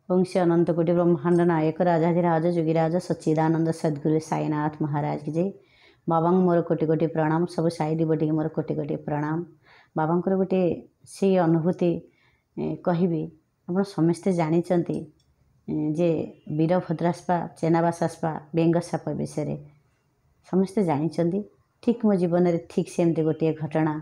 वंशी अनंत कोटि ब्रह्मांड नायक राजाधिराज जोगिराज सच्चिदानंद सद्गुरु साईनाथ महाराज की जय। बाबा मोर कोटि कोटि प्रणाम। सब साई डिवोटी मोर कोटि कोटि प्रणाम। बाबा गोटे से अनुभूति कहबी आप समस्ते जानी जे वीरभद्रास्पा चेनाबासास्पा बेंग साप विषय समस्ते जानी। ठीक मो जीवन में ठीक सेमती गोटे घटना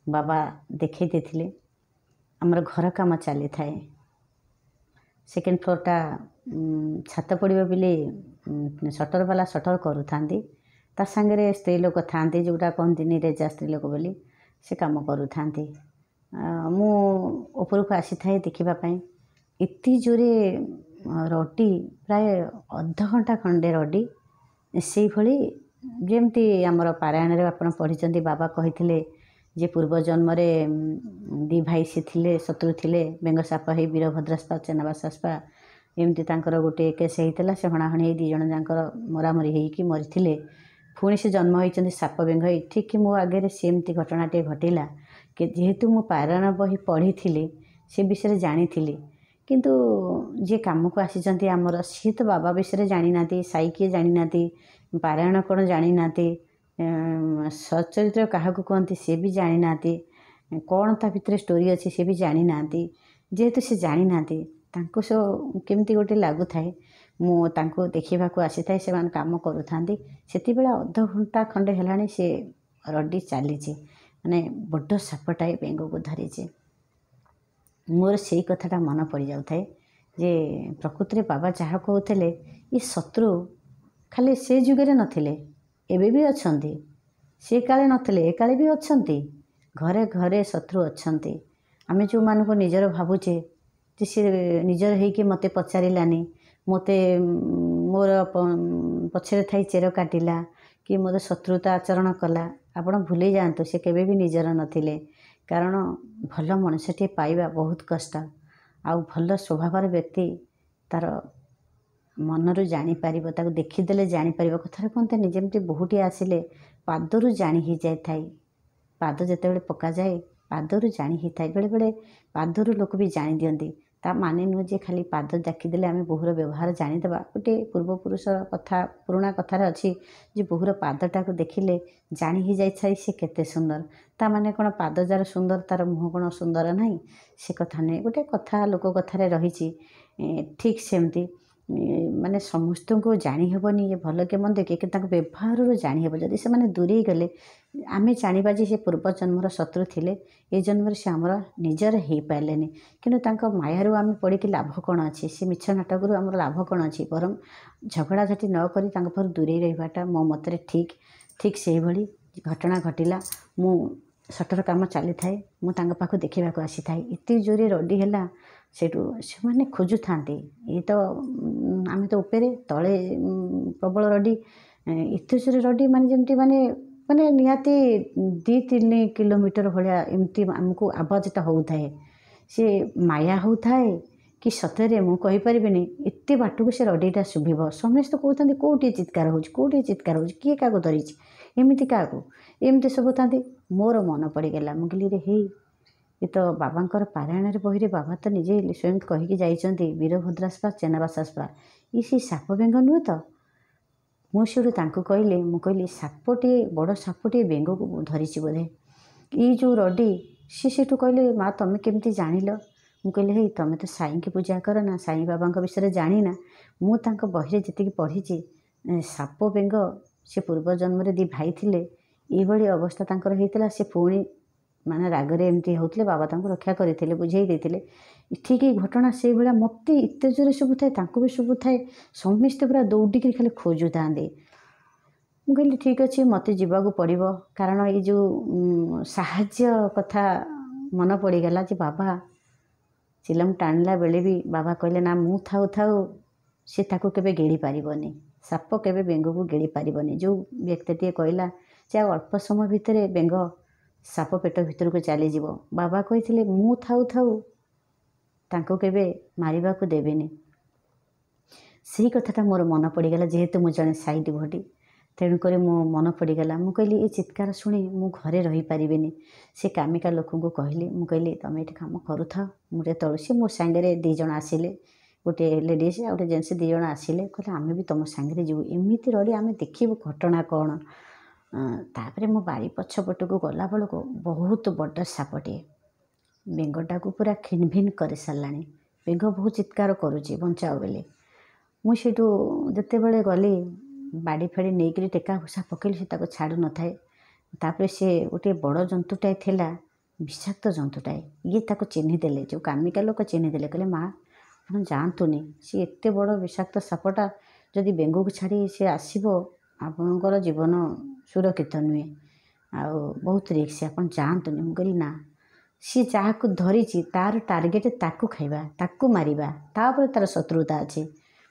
बाबा देखई देथिले। आमर घर काम चली थाए सेकेंड फ्लोरटा छात पड़ो बोली सटर वाला सटर करूँ ता सांगे स्त्री लोक था जोटा कहती रेजा स्त्री लोक बोली से कम करूँ मु उपरको आसी थाए देखापी एति जोरे रडी प्राय अध घंटा खंडे रडी से भली जमती आमर पारायण आप पढ़ी बाबा कही जे पूर्व जन्म दी भाई सी थिले शत्रु थिले बेंग साप है वीरभद्रास्पा चेनाबासास्पा एमती गोटे केस होता से हणाहणी दी जन जाकर मरामरी होगी मरी पुणी से जन्म होती साप बेंग ठीक मो आगे सेमती घटनाटे घटला कि जेहेतु मु पारायण बही पढ़ी से विषय जानी किंतु जे काम को आसी आमर सी तो बाबा विषय जानी ना साई किए जानी ना पारायण कौन जानी ना सचरित्र क्या कहते सी भी जानी ना कौन ता भितर स्टोरी अच्छी सी भी जानी ना जेहेतु से जानी ना सो केमती गोटे लगु थाए मु देखा आसी थाए से काम करूँ से अध घंटा खंडे है सी रडी चली माने बड़ सापटाए बेंग को धरीचे। मोर से कथाटा मन पड़ जाए जे प्रकृति बाबा जहाँ कहते ये शत्रु खाली से जुगे नथिले एबे भी अच्छंती से काले नथिले काले भी अच्छंती घरे घरे शत्रु अच्छंती। आमे जो मान को निजर भावुचे जे सी निजर होइके मते पचारिलानी मते मोर पछरे थाई चेर काटिला कि मोर शत्रुता आचरण कला आपण भूली जातु से केबे भी निजर नथिले कारण भल मनुष्यटे पाइबा बहुत कष्ट आउ भल स्वभावर व्यक्ति तार मनरू जापर ताको देखीदे जापर कथा कहते जमी बहुटी आसिले पादरू जाणी ही जाए थाई पाद जिते बड़े पका जाए पादरू जाणी ही थाए बेले बेले पादरू लोक भी जानी दियंती ता माने नुह जे खाली पाद देखीदे आम बोहूर व्यवहार जानीदेवा गोटे पूर्वपुरुष कथा पुराणा कथार अच्छी जे बोहूर पादटा को देखिले जानी ही जाए सी केते सुंदर ता माने कौन पाद जार सुंदर तार मुह कौन सुंदर नहीं से कथा नहीं गोटे कथा लोक कथार रही ठीक सेमती माने समस्त को जानी हेबनी ये भल के मंद कि व्यवहार जानी हेब जदि से माने दूरे गले आमे जानिबा जे से पूर्व जन्मर शत्रु थिले ए जन्म से आमर निजर हो पारे कि मायारू आम पड़ी लाभ कौन अच्छे से मिछ नाटक आमर लाभ कौन अच्छी बरम झगड़ा झाटी नक दूरे रहीबाटा मो मतरे ठीक ठीक से भली घटना घटिला मु सटर काम चली थाए मुझे देखा आसी थाए इतनी जोरे रडी है सेठू से मैंने खोजु था ये तो आम तो उपरे तले प्रबल रडी इतने जोरे रडी माने जमती माने माने निहाती 2-3 किलोमीटर भाया एमती आमको आवाजटा होता है सी माया होता है कि सतरे मुझे कहीपरि एत बाट को से रडीटा शुभ समस्त कहते कौटे चित्कार हो चित्कार हो किए क्या धरी एमती क्या एमती सब था मोर मन पड़गला मुझे रे हे ये तो बाबांकर पारायण बही रे बाबा तो निजे स्वयं कहीकि जाइछन्ति वीरभद्रास्पा चेनाबासास्पा ये सी साप बेंग नुह तो मुझे कहली मुझे सापटे बड़ सापटे बेंग को धरी बोधे ये जो रडी सी सेठू कहले माँ तुम केमती जानिल मुझे हे तुम तो साई की पूजा कर ना साई बाबा विषय जानी ना मुझे बही जी पढ़ी साप बेंग से पूर्व जन्म दी भाई थिले ये अवस्था तांकर होता से पुणी माने रागरे एमती होते बाबा रक्षा करते बुझे ठीक ही घटना से भाया मत एत जोरे शुभुए भी शुभुए समस्ते पूरा दौड़िक खाली खोजु था मुझे ठीक अच्छे मत जावाक पड़ो कारण ये जो साहाଯ୍य कथा मन पड़गला जे बाबा चिलम टाणला बेले भी बाबा कहले ना मु थाऊ थाऊ सी ताको केबे गेड़ी पारिबनी साप केबे बेंग को गेड़ी पारिबनी जो व्यक्ति कहला जे अल्प समय भितर बेंग साप पेट भीतर को चली जीव बाबा कही मु थाऊ थाऊ तांको केबे मारिबा को देबेनी सही कथाटा मोर मन पड़गला जेहेतु मुझे जड़े साई डिवोटी तेणुक मो मन पड़गला मु कहली ये चित्कार शुणी मु घरे रही पारिबेनी से कामिका लोक को कहली मु कहली तुम ये काम करूथा मुझे तलु सी मो सांगे 2 जन आसिले गोटे लेडीज आ गोटे जेन्ट्स 2 जण आसिले कहले आमे भी तुम सांगे जीवु एमती रड़ी आमे देखिबु घटना कौन। तापरे मो बाड़ी पछपटू गला बेलू बहुत बड़ सापटे बेंगटा को पूरा खिनभिन कर सारा। बेंग बहुत चित्कार करुच्ची बंचाओ बोली। मुझे जिते बड़े गली बाड़ी फाड़ी नहीं टेका घुसा पकड़ी से छाड़ू न थाए। तापर से गोटे बड़ जंतुटाए थिला विषाक्त जंतुटाए ये ताको चिन्हीदेले जो कामिका लोक चिन्हीदेले कहले माँ आप जातुनि सी एत बड़ विषाक्त सापटा जदि बेंगू को छाड़ी सी आसब आपणकर जीवन सुरक्षित नुहे आ बहुत रिक्स आप जातुनि। मुझे कहली ना सी जहाँ को धरी तार टार्गेट ताकू खाइबा ताकू मारिबा तापर तार शत्रुता अच्छे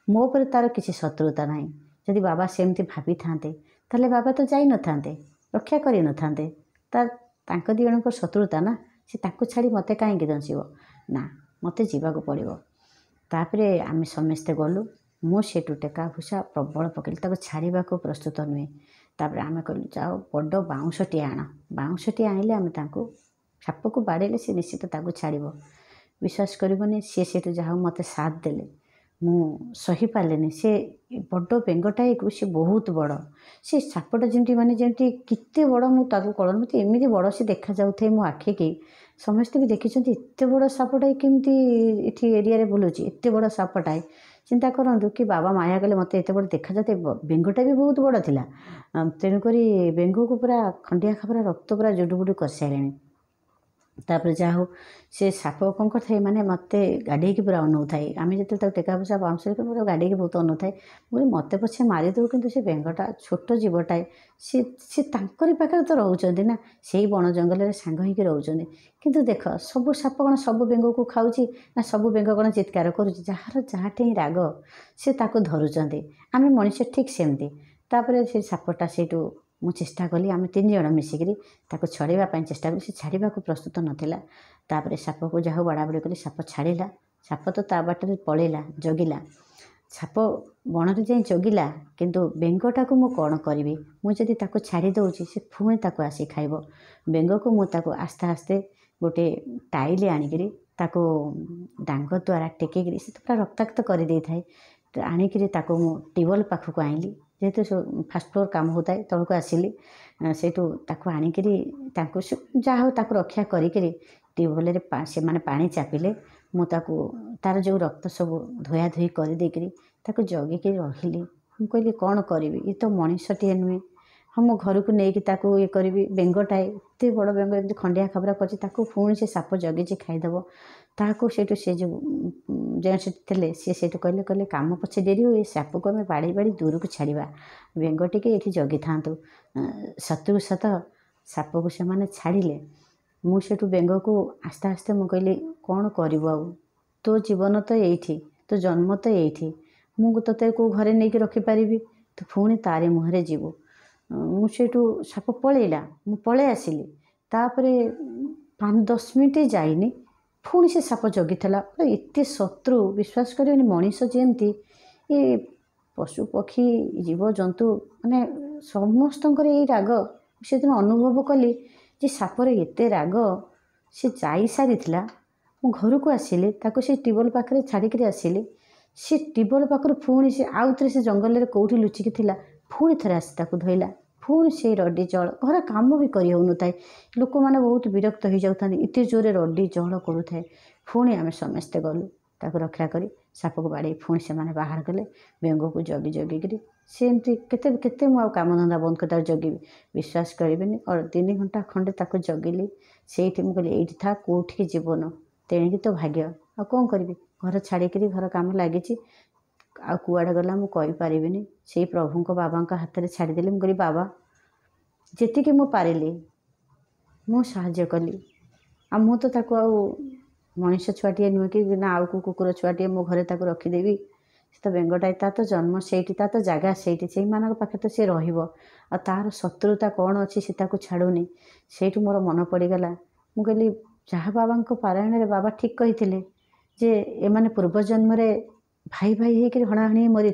मो पर तार किसी शत्रुता ना। जदि बाबा सेमती भाभी थांते ताले बाबा तो जाई न थांते रक्षा करी न थांते तांको 2 जणक शत्रुता ना सी ताकू छाड़ी मते कहीं दंशिब ना मते जीवाक पड़ो। तापरे आमे समस्ते गलु मुझे टेका घुसा प्रबल पकड़ी ताको छाड़वा को प्रस्तुत नुहे। तापरे आमे कहलु जाओ बड़ बाउंशटी आण बाउंशटी आनिले आमे तांको साप को बाड़ेले सी निश्चित ताकू छाड़ब। विश्वास करबनी सी से जहाँ मत साथ देले मु सही पारे से बड़ बेंगटाए को सी बहुत बड़ से सापटा जमी माने जमी केते बड़ मुझे कल मत एमती बड़ से देखा जाए मो आखि की समस्ते भी देखी एत बड़ सापटाए केमती ये एरिया बुलूची एत बड़ सापटाए चिंता करूँ कि बाबा माया कले मत एत बड़ देखा जाते बेंगटा भी बहुत बड़ थिला। तेणुक बेंग को पूरा खंडिया खबरा रक्त पूरा जुडुबुडु कर सारे। तापर जा हो से साप कौन करे माने मत गाड़ी पूरा अनौ थाए आम जो टेका फुसा बाउंस पूरा गाड़ी बहुत अनौ थाए बोले मत पछे मारिदेव कि से बेंगटा छोट जीवटाए सी पाखे तो रोचे ना से बण जंगल सांग हो रोचे किंतु देख सब साप कौन सब बेंग को खाऊँ ना सब बेंग कौन चित्कार करुच्ची जार जहाँटे राग से धरुंच आम मनीष ठीक सेमती। तापर से सापटा से मु चेष्टा कली आम 3 जण मिसिकी छड़ाई चेष्टा कली छाड़ा को प्रस्तुत नाला। तापर साप को जहाँ बड़ा बड़ी कली साप छाड़ा साप तो ता बाटर पलैला जगिला साप बण में जाए जगिला किंतु बेंगटा को मु कौन करी मुझे छाड़ी दौची से पुणी ताको आसी खाइब। बेंग को मुझे आस्ते आस्ते गोटे टाइल आणिकी डांग द्वारा टेकिकी से पूरा रक्ताक्त कर दे थाए आणिकी मु टिबल पाखक आइली जेहेतु फास्ट फ्लोर काम होता है तौक आसिली से आणिकी जहाँ रक्षा करी ट्यूबवेल से मैंने पानी चापिले मुझे तार जो रक्त सब धोया धोई कर जगिकी रही। मुझे कहली कौन करी ये तो मनीषटे नुहे हाँ मो घर को लेकिन ये करी बेंगटाए एत बड़ बेंग एमती खंडिया खबरा कर से साप जगी खाईदेव ताकू से जो जेन्ट्स थे सी कहले कहले काम पछे डेरी हुए साप को आम बाड़ी बाड़ी दूर को छाड़ा बेंग टिके ये जगी था सतु सत साप को से मैंने छाड़िले मुझे बेंग को आस्ते आस्ते मुझे कहली कौन करू तो जीवन तो ये तो जन्म तो ये मुझे को घरे नहीं रखिपारि तो पुणी तारी मुहरे जीवु मुझे साप पलैला मु पलै आसिली तापर 5-10 मिनट जाइनी पुणी से साप जगी एत शत्रु विश्वास कर मनीष जमती ये पशु पक्षी जीव जंतु माने समस्त ये राग से दिन अनुभव कली जे सापर एत राग से जाई सारी मु घर को आसिली से टिबल पाखे छाड़ी आसिली से टिबल पाखर पुणी से आउ थे से जंगल में कौटी लुचिकी थिला पुणी थे आसी धोइला पुणी से रड्डी जल घर काम भी कर होता है लोक मैंने बहुत विरक्त हो जाता एत जोरे रड्डी जल करुए पुणी आम समस्ते गलु रक्षा करी साप को बाड़ी पुणी से मैंने बाहर कले बेंग को जगी जगिकी से एमती केते मु काम धंदा बंद कर जगि विश्वास करें और 3 घंटा खंडे जगिली से मुझे ये था कौटी जीवन तेणिकी तो भाग्य आ कौन करी घर छाड़ी घर काम लगी आ कुआड़े गला मुझे से प्रभु बाबा हाथ में छाड़देली मुझे बाबा जी मु पारिली मु साहाय्य कली आ मु तो ताको मनीष छुआटे नुहे कि ना आउ को कुकुर छुआटे मो घरे रखीदेवी से तो बेंगटाए तो जन्म से तो जगह से पाखे तो सी तार शत्रुता कौन अच्छी से छाड़ूनी से मोर मन पड़गला मु कहली जहाँ बाबा पारायण रे बाबा ठीक कही जे एमाने पूर्व जन्म भाई भाई होकर हणाहणी मरी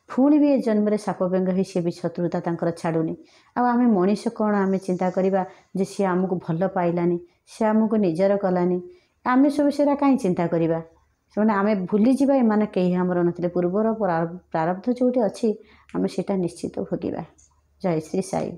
पुणी भी ए जन्म रे साप बेंग हो सी भी शत्रुता तांकर छाड़ूनी आम मनीष कौन आम चिंता करवा जे सी आमको भल पाइलानी से आमको निजर कलानी आम सब से कहीं चिंता करवा ସେମାନେ ଆମେ ଭୁଲିଯିବା ଏମାନେ କେହି ଆମର ନଥିଲେ। ପୂର୍ବର ପ୍ରାରବ୍ଧ ଯେଉଁଠି ଅଛି ଆମେ ସେଇଟା ନିଶ୍ଚିତ ଭୋଗିବା। ଜୟ ଶ୍ରୀ ସାଇ।